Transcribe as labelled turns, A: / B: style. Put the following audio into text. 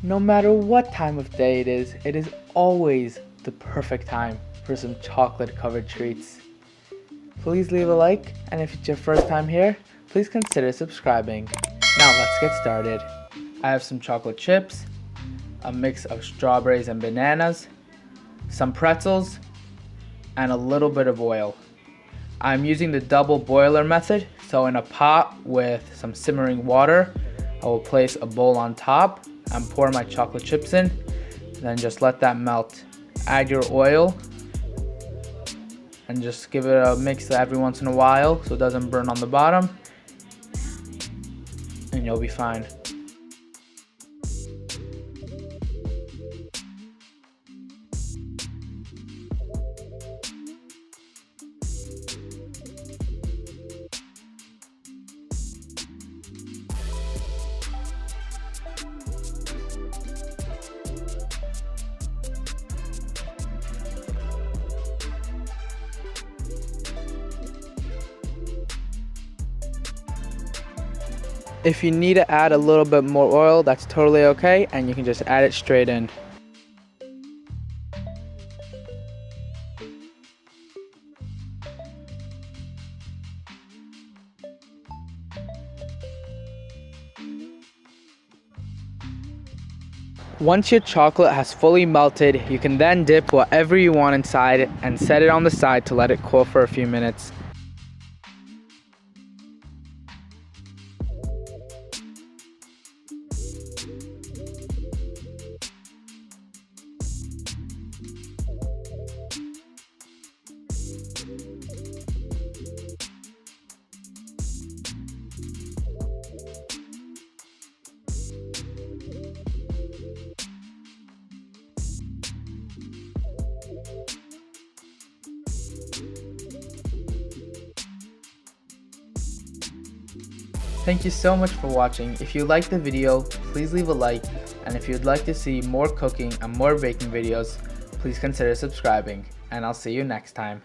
A: No matter what time of day it is always the perfect time for some chocolate covered treats. Please leave a like, and if it's your first time here, please consider subscribing. Now let's get started. I have some chocolate chips, a mix of strawberries and bananas, some pretzels, and a little bit of oil. I'm using the double boiler method, so in a pot with some simmering water, I will place a bowl on top and pour my chocolate chips in, then just let that melt. Add your oil and just give it a mix every once in a while so it doesn't burn on the bottom, and you'll be fine. If you need to add a little bit more oil, that's totally okay, and you can just add it straight in. Once your chocolate has fully melted, you can then dip whatever you want inside and set it on the side to let it cool for a few minutes. Thank you so much for watching. If you liked the video, please leave a like, and if you'd like to see more cooking and more baking videos, please consider subscribing, and I'll see you next time.